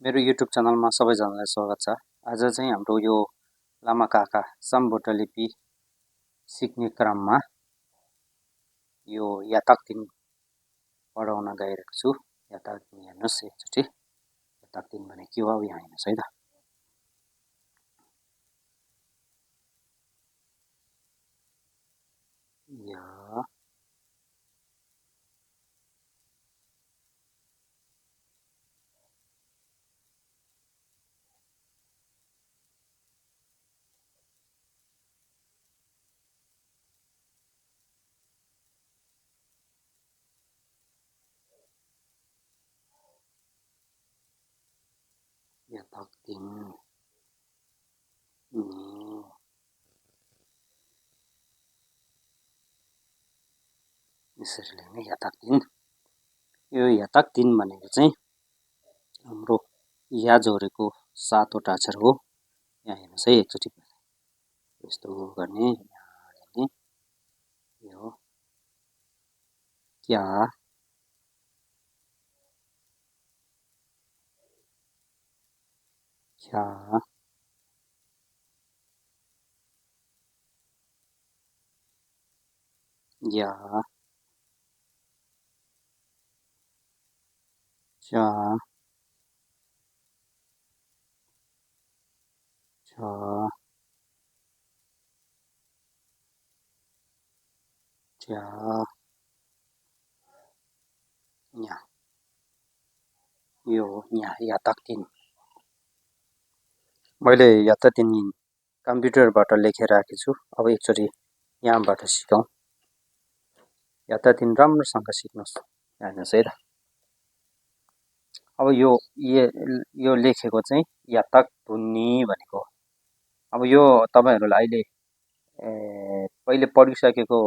मेरो युट्युब च्यानलमा सबैजनालाई स्वागत छ। आज चाहिँ हाम्रो यो लामा काका समबोट लिपि सिक्ने क्रममा यो याताक दिन पढाउन गइरहेको छु। याताक दिन हेर्नुहोस् एकचोटि। याताक दिन भने के हो यहाँ हेर्नुहोस् है त। या याताक दिन यसरी लेख्ने याताक दिन। यो याताक दिन भनेको चाहिँ हाम्रो या जोडेको 7वटा अक्षर हो। यहाँ हेर्नुहोस् है एकचोटि। यस्तो गर्ने यहाँ लेख्ने यो क्या क्या या चा चा च्या न्या यो यहाँ याताक दिन। मैले याताक दिन कम्प्युटरबाट लेखेर राखेको छु। अब एकचोटि यहाँबाट सिकौँ। याताक दिन राम्रोसँग सिक्नुहोस्। हेर्नुहोस् है त। अब यो लेखेको चाहिँ याताक धुन्नी भनेको। अब यो तपाईहरुलाई अहिले पहिले पढिसकेको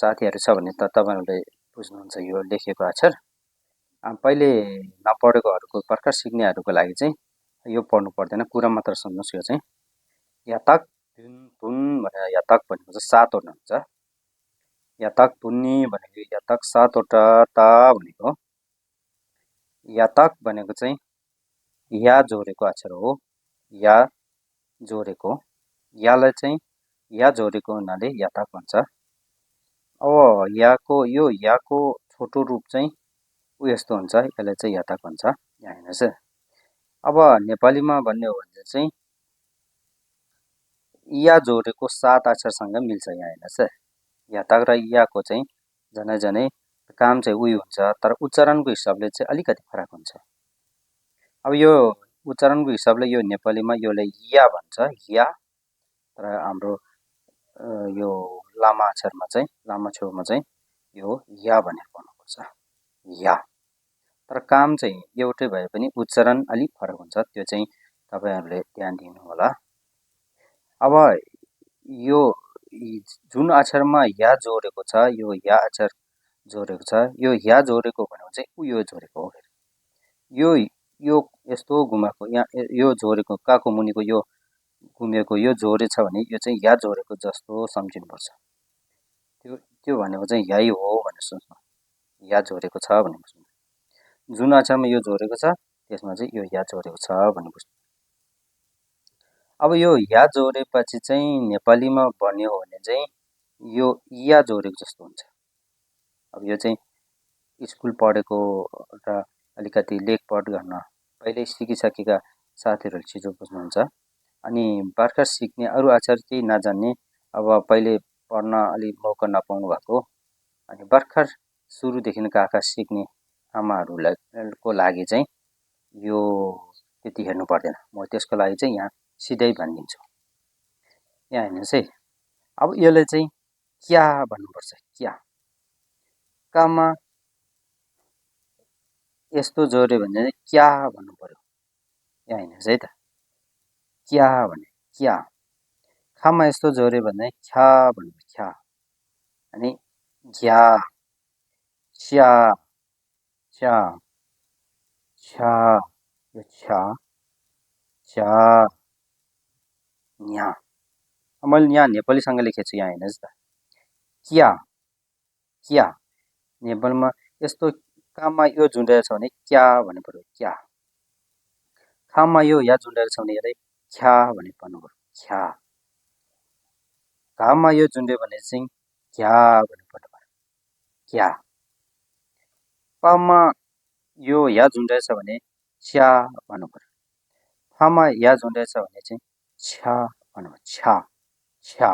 साथीहरु छ भने त तपाईहरुले बुझ्नुहुन्छ यो लेखेको अक्षर। पहिले नपढेकोहरुको भर्खर सिक्नेहरुको लागि चाहिँ यो पढ्नु पर्दैन, कुरा मात्र सुन्नुस्। यो चाहिँ याताक धुन भनेर याताक भनेको चाहिँ 7वटा हुन्छ। याताक धुन्नी भनेको याताक 7वटा ता भनेको। याताक भनेको चाहिँ या जोडेको अक्षर हो। या जोडेको, यालाई चाहिँ या जोडेको हुनाले याताक भन्छ। अब याको छोटो रूप चाहिँ यस्तो हुन्छ, यसलाई चाहिँ याताक भन्छ। यहाँ हेर्नुहोस् है। अब नेपालीमा भन्ने हो भने चाहिँ या जोडेको 7 अक्षरसँग मिल्छ। यहाँ हेर्नुहोस् है। याताक र याको चाहिँ जनै जनै काम चाहिँ उही हुन्छ, तर उच्चारणको हिसाबले चाहिँ अलिकति फरक हुन्छ। अब यो उच्चारणको हिसाबले यो नेपालीमा योलाई या भन्छ, या। तर हाम्रो यो लामा अक्षरमा चाहिँ लामा छेउमा चाहिँ यो या भनेर पढ्नुपर्छ, या। तर काम चाहिँ एउटै भए पनि उच्चारण अलिक फरक हुन्छ, त्यो चाहिँ तपाईहरुले ध्यान दिनु होला। अब यो जुन अक्षरमा या जोडेको छ, यो या अक्षर जोडेको छ, यो या जोडेको भनेको चाहिँ यो जोडेको हो। यो यस्तो घुमाएको, यहाँ यो जोडेको काको मुनिको यो घुमेको यो जोडे छ भने यो चाहिँ या जोडेको जस्तो सम्झिनुपर्छ। त्यो भनेको चाहिँ यही हो भनेर सोच्नु। या जोडेको छ भनेर बुझ्नु। जुन अक्षरमा यो जोडेको छ त्यसमा चाहिँ यो या जोडेको छ भनेर बुझ्नु। अब यो या जोडेपछि चाहिँ नेपालीमा भन्यो भने चाहिँ यो या जोडेको जस्तो हुन्छ। अब यो चाहिँ स्कुल पढेको र अलिकति लेखपढ गर्न पहिले सिकिसकेका साथीहरुले छिटो बुझ्नुहुन्छ। अनि भर्खर सिक्ने अरु अक्षर केही नजान्ने, अब पहिले पढ्न अलि मौका नपाउनु भएको, अनि भर्खर सुरुदेखि काका सिक्ने आमाहरुको लागि चाहिँ यो त्यति हेर्नु पर्दैन। म त्यसको लागि चाहिँ यहाँ सिधै भनिदिन्छु। यहाँ हेर्नुहोस् है। अब यसले चाहिँ क्या भन्नुपर्छ, क्या। कामा यस्तो जोड्यो भने क्या भन्नु पर्यो। यहाँ हेर्नुहोस् है त। क्या भने क्या। खामा यस्तो जोड्यो भने ख्या भन्नु, ख्या। अनि ज्या, च्या, च्या, छ्या, यो छ्या, च्या, न्या। मैले यहाँ नेपालीसँग लेखेको छु। यहाँ हेर्नुहोस् त। क्या, क्या। नेपालमा यस्तो काममा यो झुन्डेको छ भने क्या भन्नु पर्यो, क्या। खामा यो या झुन्डेर छ भने हेरै ख्या भने पढ्नु पर्यो ख्या घाममा यो झुन्ड्यो भने चाहिँ घ्या भने पढ्नु पर्यो घ्या पामा यो या झुन्डेछ भने छ्या भन्नु पर्यो फामा या झुन्डेछ भने चाहिँ छ्या भन्नु पर्यो छ्या छ्या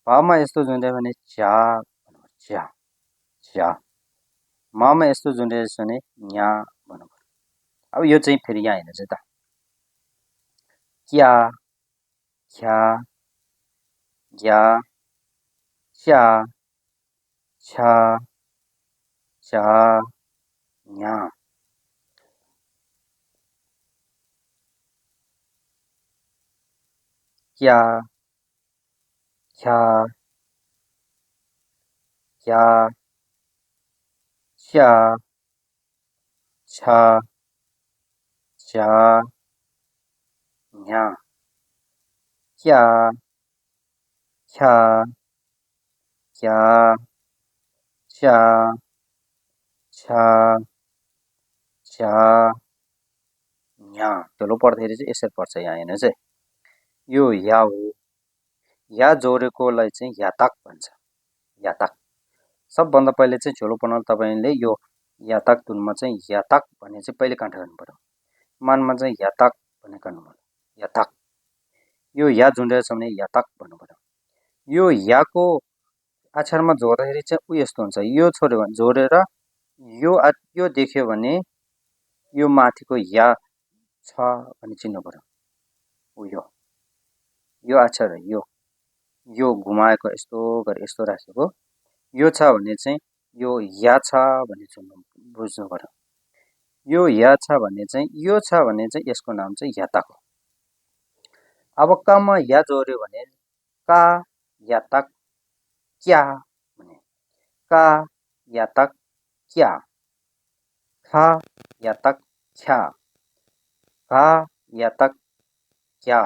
पामा यस्तो झुन्ड्यो भने झ्या भन्नु पर्यो झ्या झ्या मामा यस्तो झुन्डेछ भने न्या भन्नु पर्यो अब यो चाहिँ फेरि यहाँ हेर्नुहोस् है त क्या ख्या ग्या च्या छ्या च्या न्या क्या ख्या ग्या च्या छ्या च्या न्या क्या ख्या ग्या च्या छ्या च्या न्या ठुलो पढ्दाखेरि चाहिँ यसरी पर्छ यहाँ हेर्नुहोस् है यो या हो या जोडेकोलाई चाहिँ याताक भन्छ याताक सबभन्दा पहिले चाहिँ झोलो पढ्न तपाईँले यो याताक धुनमा चाहिँ याताक भन्ने चाहिँ पहिले काँटा गर्नु पर्यो मानमा चाहिँ याताक भन्ने गर्नु पर्यो याताक यो या झुन्डेछ भने याताक भन्नु पर्यो यो याको अक्षरमा जोड्दाखेरि चाहिँ उ यस्तो हुन्छ यो छोड्यो भने जोडेर यो देख्यो भने यो माथिको या छ भने चिन्नु पर्यो उ यो अक्षर यो घुमाएको यस्तो गरी यस्तो राखेको यो छ भने चाहिँ यो या छ भन्ने बुझ्नु पर्यो यो या छ भने चाहिँ यो छ भने चाहिँ यसको नाम चाहिँ याताक हो अब कमा या जोड्यो भने का याताक क्या भने का याताक क्या खा याताक ख्या घा याताक क्या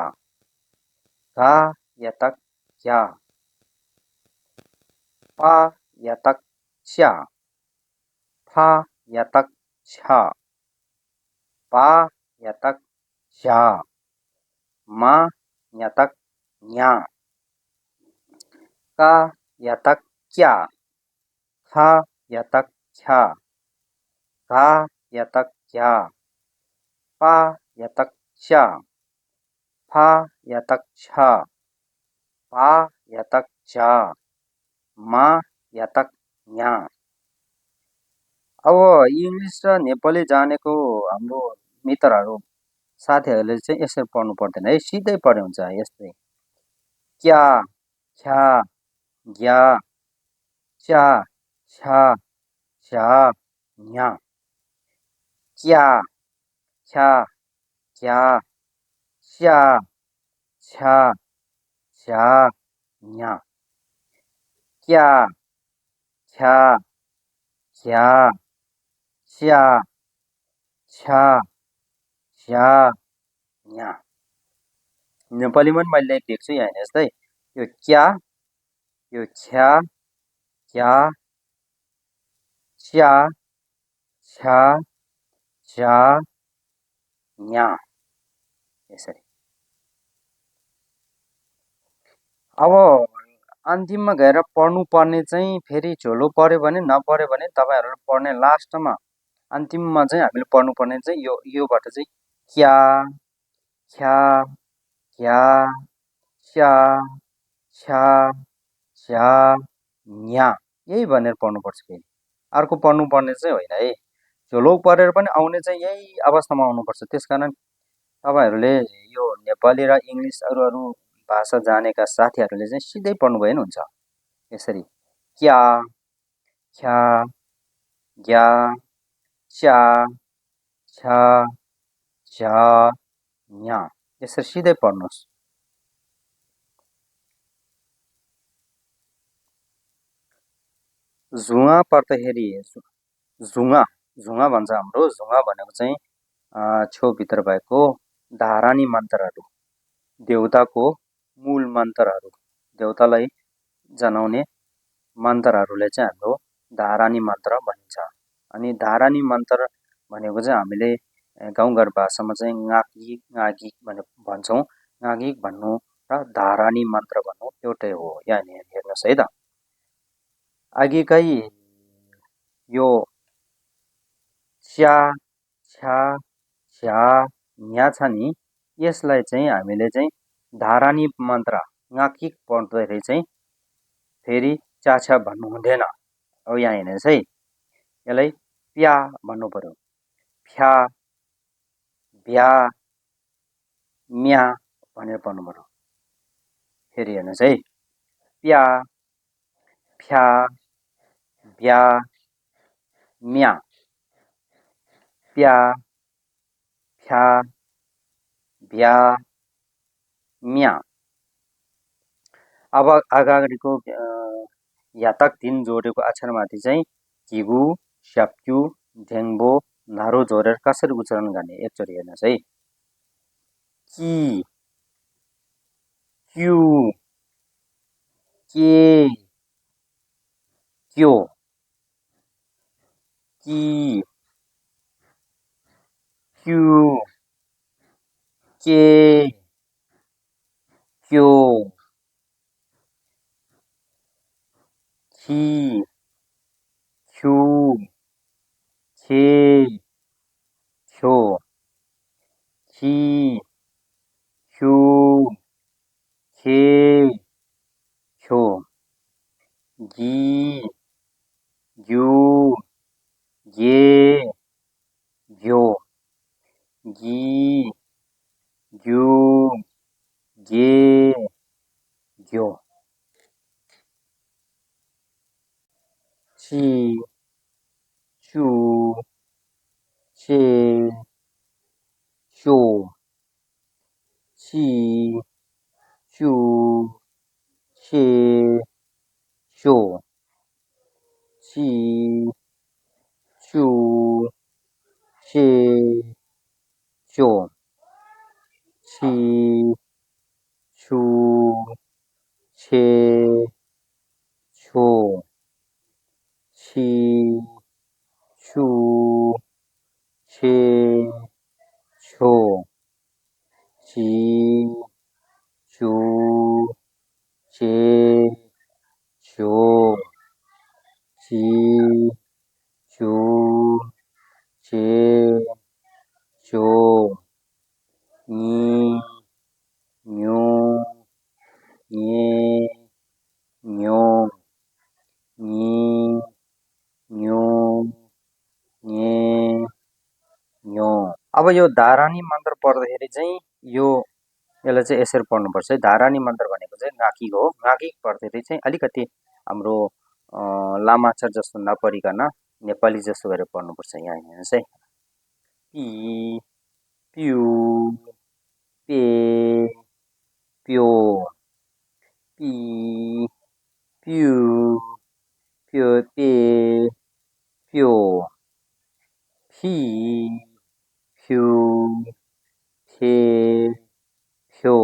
घा याताक क्या पा याताक च्या फा याताक छ्या पा याताक झ्या मा याताक न्या का याताक क्या खा याताक ख्या घा याताक क्या पा याताक च्या फा याताक छ्या पा याताक झ्या मा याताक न्या अब इङ्ग्लिस र नेपाली जानेको हाम्रो मित्रहरू साथीहरूले चाहिँ यसरी पढ्नु पर्दैन है सिधै पढ्यो हुन्छ यस्तै क्या ख्या ग्या च्या छ्या झ्या न्या क्या ख्या ग्या च्या छ्या झ्या न्या क्या ख्या ग्या च्या छ्या झ्या न्या नेपालीमा पनि मैले लेख्छु यहाँ हेर्नुहोस् है यो क्या यो ख्या ग्या च्या छ्या झ्या न्या यसरी अब अन्तिममा गएर पढ्नुपर्ने चाहिँ फेरि झोलो पऱ्यो भने नपऱ्यो भने तपाईँहरूले पढ्ने लास्टमा अन्तिममा चाहिँ हामीले पढ्नुपर्ने चाहिँ योबाट चाहिँ क्या ख्या ग्या च्या छ्या झ्या न्या यही भनेर पढ्नुपर्छ फेरि अर्को पढ्नुपर्ने चाहिँ होइन है झोलो परेर पनि आउने चाहिँ यही अवस्थामा आउनुपर्छ त्यसकारण तपाईँहरूले यो नेपाली र इङ्ग्लिस अरू भाषा जानेका साथीहरूले चाहिँ सिधै पढ्नुभयो भने हुन्छ यसरी क्या ख्या ग्या च्या छ्या झ्या न्या यसरी सिधै पढ्नुहोस् झुङा पर्दाखेरि झुङा भन्छ हाम्रो झुङा भनेको चाहिँ छेउभित्र भएको धारानी मन्त्रहरू देउताको मूल मन्त्रहरू देउतालाई जनाउने मन्त्रहरूले चाहिँ हाम्रो धारानी मन्त्र भनिन्छ अनि धारानी मन्त्र भनेको चाहिँ हामीले गाउँघर भाषामा चाहिँ गागिक गागिक भनेर भन्छौँ। गागिक भन्नु र धारानी मन्त्र भन्नु एउटै हो। यहाँ हेर्नुहोस् है त, अघिकै यो च्या छ्या झ्या न्या छ नि, यसलाई चाहिँ हामीले चाहिँ धारानी मन्त्र गागिक पढ्दाखेरि चाहिँ फेरि च्याछ्या भन्नु हुँदैन। अब यहाँ हेर्नुहोस् है, यसलाई प्या भन्नु पर्यो, फ्या भ्या म्या भनेर पढ्नु पर्यो। फेरि हेर्नुहोस् है, प्या फ्या भ्या म्या, प्या फ्या भ्या म्या। अब अगाडिको यातक 3 जोडेको अक्षरमाथि चाहिँ किगु स्याप्क्यु ढेङ्बो नारो जोडेर कसरी उच्चारण गर्ने एकचोटि हेर्नुहोस् है, कि क्यु के क्यो, कि क्यु के क्यो, खि ख्यु खे ख्यो, खि ख्यु खे ख्यो, गि ग्यु गे ग्यो, गि ग्यु गे ग्यो, छि छु छे छ्यो, छि छु छे छ्यो, छि छु छे छ्यो, छि छु छे छ्यो, छि छु छे छ्यो, छि छु छे छ्यो, छि छु छे छ्यो, ञि ञो ञे ञो, ञि ञो ञे ञो। अब यो धारानी मन्त्र पढ्दाखेरि चाहिँ यसलाई चाहिँ यसरी पढ्नुपर्छ है। धारानी मन्त्र भनेको चाहिँ गागिक हो। गागिक पढ्दाखेरि चाहिँ अलिकति हाम्रो लामा अक्षर जस्तो नपढिकन नेपाली जस्तो गरेर पढ्नुपर्छ। यहाँ हेर्नुहोस् है, पि प्यु पे प्यो, पि प्यु प्यो पे प्यो, फि फ्यु फे फ्यो,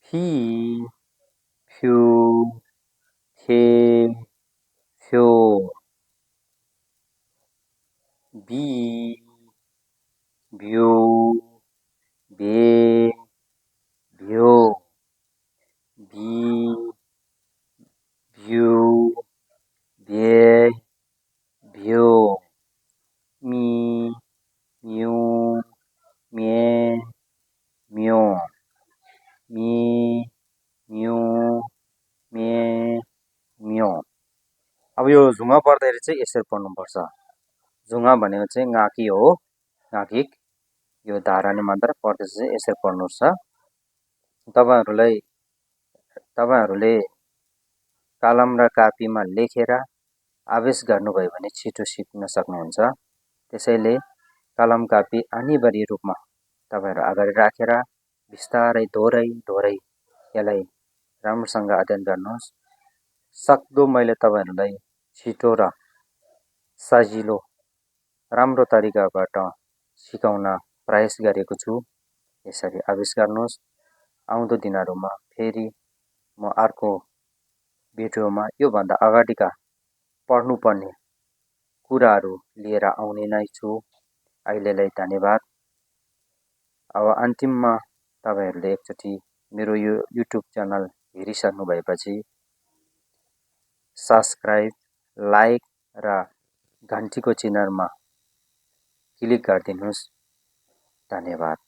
फि फ्यु फे फ्यो, बि भ्यु भे भ्यो, बि भ्यु भे भ्यो, मि म्यु मे म्यो, मि म्यु मे म्यो। अब यो झुङ्गा पढ्दाखेरि चाहिँ यसरी पढ्नुपर्छ। झुङ्गा भनेको चाहिँ गागी हो, गागिक। यो धारानी मन्त्र पढ्दाखेरि चाहिँ यसरी पढ्नुपर्छ। तपाईँहरूले कलम र कापीमा लेखेर आवेश गर्नुभयो भने छिटो सिक्न सक्नुहुन्छ। त्यसैले कलम कापी अनिवार्य रूपमा तपाईँहरू अगाडि राखेर बिस्तारै दोहोरै यसलाई राम्रोसँग अध्ययन गर्नुहोस्। सक्दो मैले तपाईँहरूलाई छिटो र सजिलो राम्रो तरिकाबाट सिकाउन प्रयास गरेको छु। यसरी अभ्यास गर्नुहोस्। आउँदो दिनहरूमा फेरि म अर्को भिडियोमा योभन्दा अगाडिका पढ्नुपर्ने कुराहरू लिएर आउने नै छु। अहिलेलाई धन्यवाद। अब अन्तिममा तपाईहरूले एकचोटि मेरो यो युट्युब च्यानल हेरिसक्नु भएपछि सब्सक्राइब, लाइक र घन्टीको चिह्नमा क्लिक गरिदिनुहोस्। धन्यवाद।